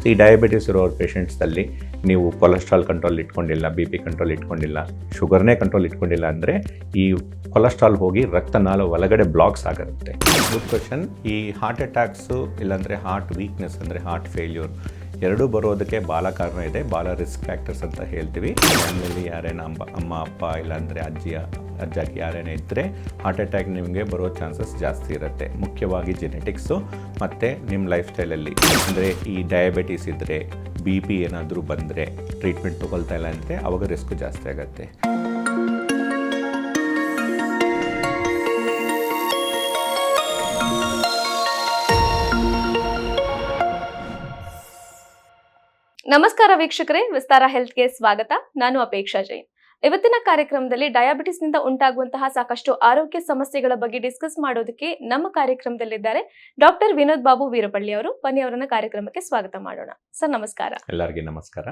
ಈ ಡಯಾಬಿಟಿಸ್ ಇರೋ ಪೇಷಂಟ್ಸಲ್ಲಿ ನೀವು ಕೊಲೆಸ್ಟ್ರಾಲ್ ಕಂಟ್ರೋಲ್ ಇಟ್ಕೊಂಡಿಲ್ಲ, ಬಿ ಪಿ ಕಂಟ್ರೋಲ್ ಇಟ್ಕೊಂಡಿಲ್ಲ, ಶುಗರ್ನೇ ಕಂಟ್ರೋಲ್ ಇಟ್ಕೊಂಡಿಲ್ಲ ಅಂದರೆ ಈ ಕೊಲೆಸ್ಟ್ರಾಲ್ ಹೋಗಿ ರಕ್ತನಾಳ ಒಳಗಡೆ ಬ್ಲಾಕ್ಸ್ ಆಗಿರುತ್ತೆ. Good question. ಈ ಹಾರ್ಟ್ ಅಟ್ಯಾಕ್ಸು ಇಲ್ಲಾಂದರೆ ಹಾರ್ಟ್ ವೀಕ್ನೆಸ್ ಅಂದರೆ ಹಾರ್ಟ್ ಫೇಲ್ಯೂರ್ ಎರಡೂ ಬರೋದಕ್ಕೆ ಭಾಳ ಕಾರಣ ಇದೆ. ಭಾಳ ರಿಸ್ಕ್ ಫ್ಯಾಕ್ಟರ್ಸ್ ಅಂತ ಹೇಳ್ತೀವಿ. ಫ್ಯಾಮಿಲಿ ಯಾರೇನ ಅಮ್ಮ ಅಪ್ಪ ಇಲ್ಲಾಂದರೆ ಅಜ್ಜಾಗಿ ಯಾರೇನೇ ಇದ್ದರೆ ಹಾರ್ಟ್ ಅಟ್ಯಾಕ್ ನಿಮಗೆ ಬರೋ ಚಾನ್ಸಸ್ ಜಾಸ್ತಿ ಇರುತ್ತೆ. ಮುಖ್ಯವಾಗಿ ಜೆನೆಟಿಕ್ಸು ಮತ್ತು ನಿಮ್ಮ ಲೈಫ್ ಸ್ಟೈಲಲ್ಲಿ, ಅಂದರೆ ಈ ಡಯಾಬಿಟೀಸ್ ಇದ್ದರೆ, ಬಿ ಪಿ ಏನಾದರೂ ಬಂದರೆ, ಟ್ರೀಟ್ಮೆಂಟ್ ತೊಗೊಳ್ತಾ ಇಲ್ಲ ಅಂದರೆ ಅವಾಗ ರಿಸ್ಕ್ ಜಾಸ್ತಿ ಆಗುತ್ತೆ. ನಮಸ್ಕಾರ ವೀಕ್ಷಕರೇ, ವಿಸ್ತಾರ ಹೆಲ್ತ್ಗೆ ಸ್ವಾಗತ. ನಾನು ಅಪೇಕ್ಷಾ ಜೈನ್. ಇವತ್ತಿನ ಕಾರ್ಯಕ್ರಮದಲ್ಲಿ ಡಯಾಬಿಟಿಸ್ ನಿಂದ ಉಂಟಾಗುವಂತಹ ಸಾಕಷ್ಟು ಆರೋಗ್ಯ ಸಮಸ್ಯೆಗಳ ಬಗ್ಗೆ ಡಿಸ್ಕಸ್ ಮಾಡೋದಕ್ಕೆ ನಮ್ಮ ಕಾರ್ಯಕ್ರಮದಲ್ಲಿದ್ದಾರೆ ಡಾಕ್ಟರ್ ವಿನೋದ್ ಬಾಬು ವೀರಪಳ್ಳಿ ಅವರು. ಬನ್ನಿ ಅವರನ್ನ ಕಾರ್ಯಕ್ರಮಕ್ಕೆ ಸ್ವಾಗತ ಮಾಡೋಣ. ಸರ್ ನಮಸ್ಕಾರ. ಎಲ್ಲರಿಗೂ ನಮಸ್ಕಾರ.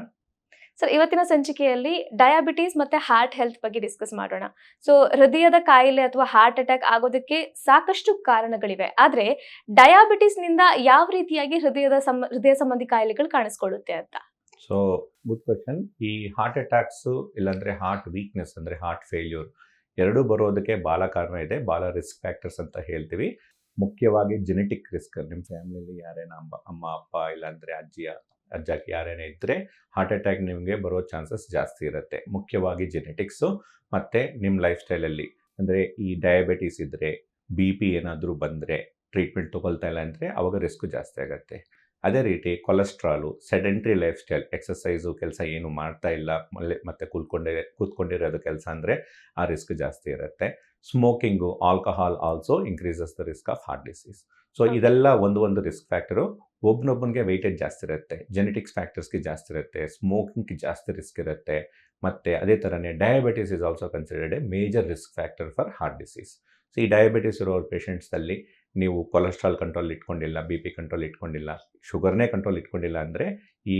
ಸರ್, ಇವತ್ತಿನ ಸಂಚಿಕೆಯಲ್ಲಿ ಡಯಾಬಿಟಿಸ್ ಮತ್ತೆ ಹಾರ್ಟ್ ಹೆಲ್ತ್ ಬಗ್ಗೆ ಡಿಸ್ಕಸ್ ಮಾಡೋಣ. ಸೊ ಹೃದಯದ ಕಾಯಿಲೆ ಅಥವಾ ಹಾರ್ಟ್ ಅಟ್ಯಾಕ್ ಆಗೋದಕ್ಕೆ ಸಾಕಷ್ಟು ಕಾರಣಗಳಿವೆ. ಆದ್ರೆ ಡಯಾಬಿಟಿಸ್ ನಿಂದ ಯಾವ ರೀತಿಯಾಗಿ ಹೃದಯ ಸಂಬಂಧಿ ಕಾಯಿಲೆಗಳು ಕಾಣಿಸ್ಕೊಳ್ಳುತ್ತೆ ಅಂತ? So good question. ಈ ಹಾರ್ಟ್ ಅಟ್ಯಾಕ್ಸು ಇಲ್ಲಾಂದರೆ ಹಾರ್ಟ್ ವೀಕ್ನೆಸ್ ಅಂದರೆ ಹಾರ್ಟ್ ಫೇಲ್ಯೂರ್ ಎರಡೂ ಬರೋದಕ್ಕೆ ಭಾಳ ಕಾರಣ ಇದೆ. ಭಾಳ ರಿಸ್ಕ್ ಫ್ಯಾಕ್ಟರ್ಸ್ ಅಂತ ಹೇಳ್ತೀವಿ. ಮುಖ್ಯವಾಗಿ ಜೆನೆಟಿಕ್ ರಿಸ್ಕ್. ನಿಮ್ಮ ಫ್ಯಾಮಿಲಿಯಲ್ಲಿ ಯಾರೇನ ಅಮ್ಮ ಅಪ್ಪ ಇಲ್ಲಾಂದರೆ ಅಜ್ಜಾಗಿ ಯಾರೇನೇ ಇದ್ದರೆ ಹಾರ್ಟ್ ಅಟ್ಯಾಕ್ ನಿಮಗೆ ಬರೋ ಚಾನ್ಸಸ್ ಜಾಸ್ತಿ ಇರುತ್ತೆ. ಮುಖ್ಯವಾಗಿ ಜೆನೆಟಿಕ್ಸು ಮತ್ತು ನಿಮ್ಮ ಲೈಫ್ ಸ್ಟೈಲಲ್ಲಿ, ಅಂದರೆ ಈ ಡಯಾಬಿಟೀಸ್ ಇದ್ದರೆ, ಬಿ ಪಿ ಏನಾದರೂ ಬಂದರೆ, ಟ್ರೀಟ್ಮೆಂಟ್ ತೊಗೊಳ್ತಾ ಇಲ್ಲ ಅಂದರೆ ಅವಾಗ ರಿಸ್ಕ್ ಜಾಸ್ತಿ ಆಗುತ್ತೆ. ಅದೇ ರೀತಿ cholesterol, sedentary life style, exercise ಕೆಲಸ ಏನು ಮಾಡ್ತಾ ಇಲ್ಲ, ಮತ್ತು ಕೂತ್ಕೊಂಡಿರೋದು ಕೆಲಸ ಅಂದರೆ ಆ ರಿಸ್ಕ್ ಜಾಸ್ತಿ ಇರುತ್ತೆ. Smoking, alcohol also increases the risk of heart disease. So ಇದೆಲ್ಲ ಒಂದು ರಿಸ್ಕ್ ಫ್ಯಾಕ್ಟರು. ಒಬ್ಬನಿಗೆ ವೆಯ್ಟೇಜ್ ಜಾಸ್ತಿ ಇರುತ್ತೆ, ಜೆನೆಟಿಕ್ಸ್ ಫ್ಯಾಕ್ಟರ್ಸ್ಗೆ ಜಾಸ್ತಿ ಇರುತ್ತೆ, ಸ್ಮೋಕಿಂಗ್ಗೆ ಜಾಸ್ತಿ ರಿಸ್ಕ್ ಇರುತ್ತೆ. ಮತ್ತು ಅದೇ ಥರನೇ diabetes is also considered a major risk factor for heart disease. So ಈ ಡಯಾಬಿಟಿಸ್ ಇರೋ ಪೇಷಂಟ್ಸಲ್ಲಿ ನೀವು ಕೊಲೆಸ್ಟ್ರಾಲ್ ಕಂಟ್ರೋಲ್ ಇಟ್ಕೊಂಡಿಲ್ಲ, ಬಿ ಪಿ ಕಂಟ್ರೋಲ್ ಇಟ್ಕೊಂಡಿಲ್ಲ, ಶುಗರ್ನೇ ಕಂಟ್ರೋಲ್ ಇಟ್ಕೊಂಡಿಲ್ಲ ಅಂದರೆ ಈ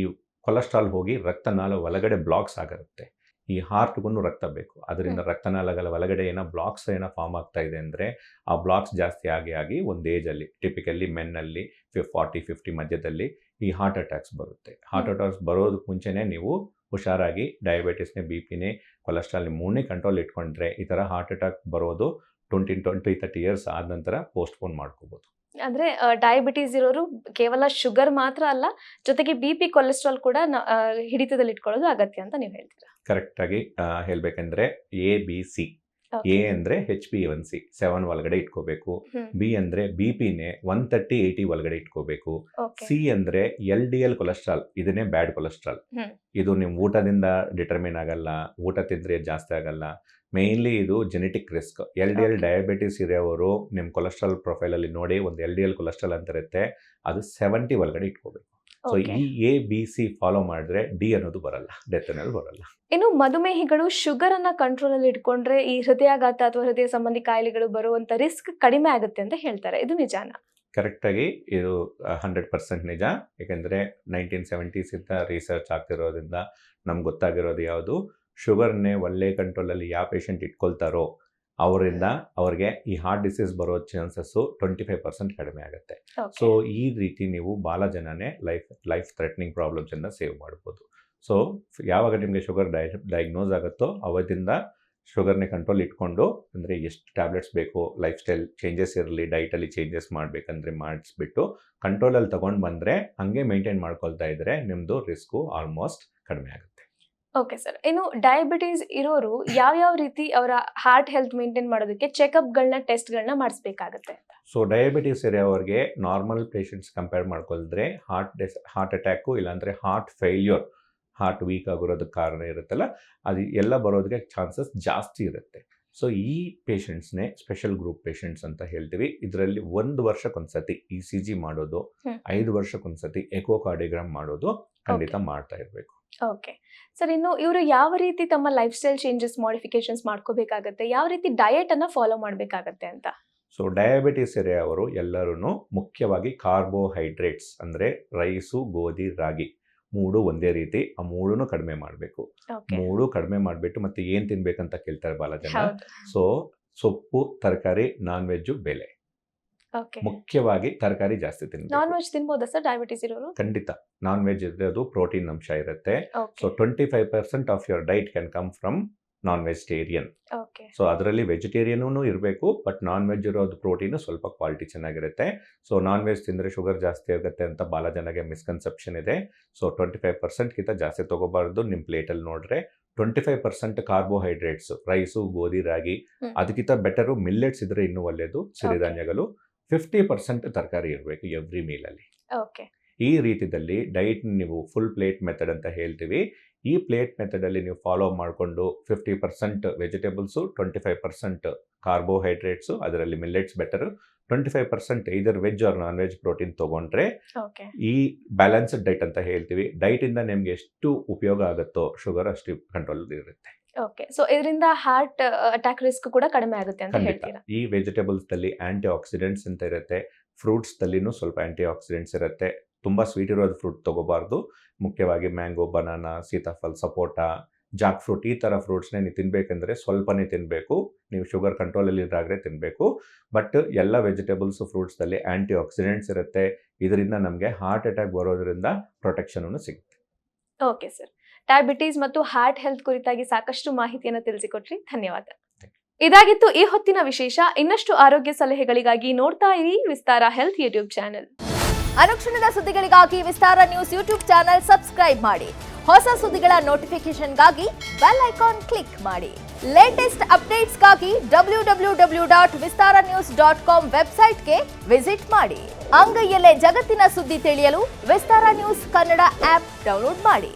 ಕೊಲೆಸ್ಟ್ರಾಲ್ ಹೋಗಿ ರಕ್ತನಾಳ ಒಳಗಡೆ ಬ್ಲಾಕ್ಸ್ ಆಗಿರುತ್ತೆ. ಈ ಹಾರ್ಟ್ಗೂ ರಕ್ತ ಬೇಕು, ಅದರಿಂದ ರಕ್ತನಾಳಗಳ ಒಳಗಡೆ ಏನೋ ಬ್ಲಾಕ್ಸ್ ಏನೋ ಫಾರ್ಮ್ ಆಗ್ತಾ ಇದೆ ಅಂದರೆ ಆ ಬ್ಲಾಕ್ಸ್ ಜಾಸ್ತಿ ಆಗಿ ಒಂದು ಏಜಲ್ಲಿ, ಟಿಪಿಕಲಿ ಮೆನ್ನಲ್ಲಿ 40-50 ಮಧ್ಯದಲ್ಲಿ ಈ ಹಾರ್ಟ್ ಅಟ್ಯಾಕ್ಸ್ ಬರುತ್ತೆ. ಹಾರ್ಟ್ ಅಟ್ಯಾಕ್ಸ್ ಬರೋದಕ್ಕೆ ಮುಂಚೆನೇ ನೀವು ಹುಷಾರಾಗಿ ಡಯಾಬಿಟಿಸ್ನೇ, ಬಿ ಪಿನೇ, ಕೊಲೆಸ್ಟ್ರಾಲ್ನೇ ಮೂರನೇ ಕಂಟ್ರೋಲ್ ಇಟ್ಕೊಂಡ್ರೆ ಈ ಥರ ಹಾರ್ಟ್ ಅಟ್ಯಾಕ್ ಬರೋದು 20-30 ಇಯರ್ಸ್ ಆದ ನಂತರ ಪೋಸ್ಟ್ಪೋನ್ ಮಾಡ್ಕೋಬೋದು. ಅಂದ್ರೆ ಡಯಾಬಿಟಿಸ್ ಇರೋರು ಕೇವಲ ಶುಗರ್ ಮಾತ್ರ ಅಲ್ಲ, ಜೊತೆಗೆ ಬಿ ಪಿ, ಕೊಲೆಸ್ಟ್ರಾಲ್ ಕೂಡ ಹಿಡಿತದಲ್ಲಿ ಇಟ್ಕೊಳ್ಳೋದು ಅಗತ್ಯ ಅಂತ ನೀವು ಹೇಳ್ತೀರಾ? ಕರೆಕ್ಟಾಗಿ ಹೇಳ್ಬೇಕಂದ್ರೆ ABC. ಎ ಅಂದರೆ HbA1c 7 ಒಳಗಡೆ ಇಟ್ಕೋಬೇಕು. ಬಿ ಅಂದರೆ ಬಿ ಪಿನೇ 130-80 ಒಳಗಡೆ ಇಟ್ಕೋಬೇಕು. ಸಿ ಅಂದರೆ LDL ಕೊಲೆಸ್ಟ್ರಾಲ್, ಇದನ್ನೇ ಬ್ಯಾಡ್ ಕೊಲೆಸ್ಟ್ರಾಲ್. ಇದು ನಿಮ್ಮ ಊಟದಿಂದ ಡಿಟರ್ಮಿನ್ ಆಗಲ್ಲ, ಊಟ ತಿಂದರೆ ಜಾಸ್ತಿ ಆಗಲ್ಲ. ಮೇನ್ಲಿ ಇದು ಜೆನೆಟಿಕ್ ರಿಸ್ಕ್. LDL ಡಯಾಬಿಟಿಸ್ ಇರೋವರು ನಿಮ್ಮ ಕೊಲೆಸ್ಟ್ರಾಲ್ ಪ್ರೊಫೈಲಲ್ಲಿ ನೋಡಿ, ಒಂದು LDL ಕೊಲೆಸ್ಟ್ರಾಲ್ ಅಂತ ಇರುತ್ತೆ, ಅದು 70 ಒಳಗಡೆ ಇಟ್ಕೋಬೇಕು. ಸೊ ಈ ABC ಫಾಲೋ ಮಾಡಿದ್ರೆ ಡಿ ಅನ್ನೋದು ಬರಲ್ಲ, ಡೆತ್ ಅನ್ನೋದು ಬರಲ್ಲ. ಇನ್ನು ಮಧುಮೇಹಿಗಳು ಶುಗರ್ ಅನ್ನ ಕಂಟ್ರೋಲ್ ಅಲ್ಲಿ ಇಟ್ಕೊಂಡ್ರೆ ಈ ಹೃದಯಾಘಾತ ಅಥವಾ ಹೃದಯ ಸಂಬಂಧಿ ಕಾಯಿಲೆಗಳು ಬರುವಂತ ರಿಸ್ಕ್ ಕಡಿಮೆ ಆಗುತ್ತೆ ಅಂತ ಹೇಳ್ತಾರೆ. ಇದು ನಿಜಾನಾ? ಕರೆಕ್ಟಾಗಿ ಇದು 100% ನಿಜ. ಏಕೆಂದರೆ 1970s ಇಂದ ರಿಸರ್ಚ್ ಆಗ್ತಿರೋದ್ರಿಂದ ನಮ್ಗೆ ಗೊತ್ತಾಗಿರೋದು ಯಾವುದು, ಶುಗರ್ನೇ ಒಳ್ಳೆ ಕಂಟ್ರೋಲಲ್ಲಿ ಯಾವ ಪೇಷಂಟ್ ಇಟ್ಕೊಳ್ತಾರೋ ಅವರಿಂದ ಅವ್ರಿಗೆ ಈ ಹಾರ್ಟ್ ಡಿಸೀಸ್ ಬರೋ ಚಾನ್ಸಸ್ಸು 25% ಕಡಿಮೆ ಆಗುತ್ತೆ. ಸೊ ಈ ರೀತಿ ನೀವು ಭಾಳ ಜನನೇ ಲೈಫ್ ಥ್ರೆಟ್ನಿಂಗ್ ಪ್ರಾಬ್ಲಮ್ಸನ್ನು ಸೇವ್ ಮಾಡ್ಬೋದು. ಸೊ ಯಾವಾಗ ನಿಮಗೆ ಶುಗರ್ ಡಯಾಗ್ನೋಸ್ ಆಗುತ್ತೋ ಅವತ್ತಿಂದ ಶುಗರ್ನೇ ಕಂಟ್ರೋಲ್ ಇಟ್ಕೊಂಡು, ಅಂದರೆ ಎಷ್ಟು ಟ್ಯಾಬ್ಲೆಟ್ಸ್ ಬೇಕು, ಲೈಫ್ ಸ್ಟೈಲ್ ಚೇಂಜಸ್ ಇರಲಿ, ಡೈಟಲ್ಲಿ ಚೇಂಜಸ್ ಮಾಡಬೇಕಂದ್ರೆ ಮಾಡಿಸ್ಬಿಟ್ಟು ಕಂಟ್ರೋಲಲ್ಲಿ ತೊಗೊಂಡು ಬಂದರೆ, ಹಂಗೆ ಮೇಂಟೈನ್ ಮಾಡ್ಕೊಳ್ತಾ ಇದ್ದರೆ ನಿಮ್ಮದು ರಿಸ್ಕು ಆಲ್ಮೋಸ್ಟ್ ಕಡಿಮೆ ಆಗುತ್ತೆ. ಓಕೆ ಸರ್, ಇನ್ನು ಡಯಾಬಿಟೀಸ್ ಇರೋರು ಯಾವ ರೀತಿ ಅವರ ಹಾರ್ಟ್ ಹೆಲ್ತ್ ಮೇಂಟೈನ್ ಮಾಡೋದಕ್ಕೆ ಚೆಕಪ್ಗಳನ್ನ, ಟೆಸ್ಟ್ಗಳನ್ನ ಮಾಡಿಸ್ಬೇಕಾಗತ್ತೆ? ಸೊ ಡಯಾಬಿಟೀಸ್ ಇರೋರಿಗೆ ನಾರ್ಮಲ್ ಪೇಷಂಟ್ಸ್ ಕಂಪೇರ್ ಮಾಡ್ಕೊಳಿದ್ರೆ ಹಾರ್ಟ್ ಅಟ್ಯಾಕು ಇಲ್ಲಾಂದರೆ ಹಾರ್ಟ್ ಫೇಲ್ಯೂರ್, ಹಾರ್ಟ್ ವೀಕ್ ಆಗಿರೋದಕ್ಕೆ ಕಾರಣ ಇರುತ್ತಲ್ಲ, ಅದು ಎಲ್ಲ ಬರೋದಕ್ಕೆ ಚಾನ್ಸಸ್ ಜಾಸ್ತಿ ಇರುತ್ತೆ. ಸೊ ಈ ಪೇಷಂಟ್ಸ್ನೇ ಸ್ಪೆಷಲ್ ಗ್ರೂಪ್ ಪೇಷಂಟ್ಸ್ ಅಂತ ಹೇಳ್ತೀವಿ. ಇದರಲ್ಲಿ 1 ವರ್ಷಕ್ಕೊಂದ್ಸತಿ ECG ಮಾಡೋದು, 5 ವರ್ಷಕ್ಕೊಂದ್ಸತಿ ಎಕೋಕಾರ್ಡಿಯೋಗ್ರಾಮ್ ಮಾಡೋದು ಖಂಡಿತ ಮಾಡ್ತಾ ಇರಬೇಕು. ಓಕೆ ಸರ್, ಇನ್ನು ಇವರು ಯಾವ ರೀತಿ ತಮ್ಮ ಲೈಫ್ ಸ್ಟೈಲ್ ಚೇಂಜಸ್, ಮಾಡಿಫಿಕೇಶನ್ಸ್ ಮಾಡ್ಕೋಬೇಕಾಗತ್ತೆ, ಯಾವ ರೀತಿ ಡಯಟ್ ಅನ್ನ ಫಾಲೋ ಮಾಡಬೇಕಾಗತ್ತೆ ಅಂತ? ಸೊ ಡಯಾಬಿಟಿಸ್ ಇರೋರು ಎಲ್ಲರೂ ಮುಖ್ಯವಾಗಿ ಕಾರ್ಬೋಹೈಡ್ರೇಟ್ಸ್ ಅಂದರೆ ರೈಸು, ಗೋಧಿ, ರಾಗಿ 3 ಒಂದೇ ರೀತಿ, ಆ 3 ಕಡಿಮೆ ಮಾಡಬೇಕು. 3 ಕಡಿಮೆ ಮಾಡಿಬಿಟ್ಟು ಮತ್ತೆ ಏನು ತಿನ್ಬೇಕಂತ ಕೇಳ್ತಾರೆ ಭಾಳ ಜನ. ಸೊ ಸೊಪ್ಪು, ತರಕಾರಿ, ನಾನ್ ವೆಜ್ಜು, ಬೇಳೆ ಓಕೆ. ಮುಖ್ಯವಾಗಿ ತರಕಾರಿ ಜಾಸ್ತಿ ನಾನ್ ತಿನ್ಬೇಕು. ವೆಜ್ ತಿನ್ಬೋದಾ ಸರ್ ಡಯಾಬಿಟಿಸ್ ಇರೋರು? ಖಂಡಿತ ನಾನ್ ವೆಜ್ ಇರೋದು ಪ್ರೋಟೀನ್ ಅಂಶ ಇರುತ್ತೆ. Okay. So 25% of your diet can come from non vegetarian. Okay. So ಅದರಲ್ಲಿ ವೆಜಿಟೇರಿಯನ್ ಇರಬೇಕು, ಬಟ್ ನಾನ್ ವೆಜ್ ಇರೋದು ಪ್ರೋಟೀನು ಸ್ವಲ್ಪ ಕ್ವಾಲಿಟಿ ಚೆನ್ನಾಗಿರುತ್ತೆ. ಸೊ ನಾನ್ ವೆಜ್ ತಿಂದರೆ ಶುಗರ್ ಜಾಸ್ತಿ ಆಗುತ್ತೆ ಅಂತ ಭಾಳ ಜನಗೆ ಮಿಸ್ಕನ್ಸೆಪ್ಷನ್ ಇದೆ. ಸೊ 25%ಗಿಂತ ಜಾಸ್ತಿ ತೊಗೋಬಾರ್ದು. ನಿಮ್ಮ ಪ್ಲೇಟಲ್ಲಿ ನೋಡ್ರೆ 25% ಕಾರ್ಬೋಹೈಡ್ರೇಟ್ಸ್, ರೈಸು, ಗೋಧಿ, ರಾಗಿ, ಅದಕ್ಕಿಂತ ಬೆಟರು ಮಿಲ್ಲೆಟ್ಸ್ ಇದ್ರೆ ಇನ್ನೂ ಒಳ್ಳೆಯದು, ಸಿರಿಧಾನ್ಯಗಳು. 50% ತರಕಾರಿ ಇರಬೇಕು ಎವ್ರಿ ಮೀಲಲ್ಲಿ. ಓಕೆ. ಈ ರೀತಿಯಲ್ಲಿ ಡೈಟ್ ನೀವು ಫುಲ್ ಪ್ಲೇಟ್ ಮೆಥಡ್ ಅಂತ ಹೇಳ್ತೀವಿ. ಈ ಪ್ಲೇಟ್ ಮೆಥಡಲ್ಲಿ ನೀವು ಫಾಲೋ ಮಾಡಿಕೊಂಡು 50% ವೆಜಿಟೇಬಲ್ಸು, 25% ಕಾರ್ಬೋಹೈಡ್ರೇಟ್ಸು, ಅದರಲ್ಲಿ ಮಿಲ್ಲೆಟ್ಸ್ ಬೆಟರು, 25% ಇದರ್ veg or non veg protein ತೊಗೊಂಡ್ರೆ ಓಕೆ. ಈ ಬ್ಯಾಲೆನ್ಸ್ಡ್ ಡೈಟ್ ಅಂತ ಹೇಳ್ತೀವಿ. ಡೈಟಿಂದ ನಿಮಗೆ ಎಷ್ಟು ಉಪಯೋಗ ಆಗುತ್ತೋ ಶುಗರ್ ಅಷ್ಟು ಕಂಟ್ರೋಲ್ ಇರುತ್ತೆ. ಓಕೆ. ಸೊ ಇದರಿಂದ ಹಾರ್ಟ್ ಅಟ್ಯಾಕ್ ರಿಸ್ಕ್ ಕೂಡ ಕಡಿಮೆ ಆಗುತ್ತೆ ಅಂತ ಖಂಡಿತ. ಹೇಳ್ತೀರಾ? ಈ ವೆಜಿಟೇಬಲ್ಸ್ದಲ್ಲಿ ಆಂಟಿ ಆಕ್ಸಿಡೆಂಟ್ಸ್ ಅಂತ ಇರುತ್ತೆ. ಫ್ರೂಟ್ಸ್ದಲ್ಲಿನೂ ಸ್ವಲ್ಪ ಆಂಟಿ ಆಕ್ಸಿಡೆಂಟ್ಸ್ ಇರುತ್ತೆ. ತುಂಬ ಸ್ವೀಟ್ ಇರೋದು ಫ್ರೂಟ್ ತೊಗೋಬಾರ್ದು. ಮುಖ್ಯವಾಗಿ ಮ್ಯಾಂಗೋ, ಬನಾನಾ, ಸೀತಾಫಲ್, ಸಪೋಟ, ಜಾಕ್ ಫ್ರೂಟ್, ಈ ಥರ ಫ್ರೂಟ್ಸ್ನೇ ನೀವು ತಿನ್ನಬೇಕಂದ್ರೆ ಸ್ವಲ್ಪನೇ ತಿನ್ನಬೇಕು. ನೀವು ಶುಗರ್ ಕಂಟ್ರೋಲಲ್ಲಿ ಇರಾಗ್ರೆ ತಿನ್ನಬೇಕು. ಬಟ್ ಎಲ್ಲ ವೆಜಿಟೇಬಲ್ಸು, ಫ್ರೂಟ್ಸ್ದಲ್ಲಿ ಆಂಟಿ ಆಕ್ಸಿಡೆಂಟ್ಸ್ ಇರುತ್ತೆ. ಇದರಿಂದ ನಮಗೆ ಹಾರ್ಟ್ ಅಟ್ಯಾಕ್ ಬರೋದ್ರಿಂದ ಪ್ರೊಟೆಕ್ಷನ್ ಸಿಗುತ್ತೆ. Okay sir. ಡಯಾಬಿಟೀಸ್ ಮತ್ತು ಹಾರ್ಟ್ ಹೆಲ್ತ್ ಕುರಿತಾಗಿ ಸಾಕಷ್ಟು ಮಾಹಿತಿಯನ್ನು ತಿಳಿಸಿಕೊಟ್ರಿ. ಧನ್ಯವಾದ. ಇದಾಗಿತ್ತು ಈ ಹೊತ್ತಿನ ವಿಶೇಷ. ಇನ್ನಷ್ಟು ಆರೋಗ್ಯ ಸಲಹೆಗಳಿಗಾಗಿ ನೋಡ್ತಾ ಇರಿ ವಿಸ್ತಾರ ಹೆಲ್ತ್ ಯೂಟ್ಯೂಬ್ ಚಾನೆಲ್. ಅನುಕ್ಷಣದ ಸುದ್ದಿಗಳಿಗಾಗಿ ವಿಸ್ತಾರ ನ್ಯೂಸ್ ಯೂಟ್ಯೂಬ್ ಚಾನೆಲ್ ಸಬ್ಸ್ಕ್ರೈಬ್ ಮಾಡಿ. ಹೊಸ ಸುದ್ದಿಗಳ ನೋಟಿಫಿಕೇಶನ್ಗಾಗಿ ಬೆಲ್ ಐಕಾನ್ ಕ್ಲಿಕ್ ಮಾಡಿ. ಲೇಟೆಸ್ಟ್ ಅಪ್ಡೇಟ್ಸ್ಗಾಗಿ www.vistaranews.com ವೆಬ್ಸೈಟ್ಗೆ ವಿಸಿಟ್ ಮಾಡಿ. ಅಂಗೈಯಲ್ಲೇ ಜಗತ್ತಿನ ಸುದ್ದಿ ತಿಳಿಯಲು ವಿಸ್ತಾರ ನ್ಯೂಸ್ ಕನ್ನಡ ಆಪ್ ಡೌನ್ಲೋಡ್ ಮಾಡಿ.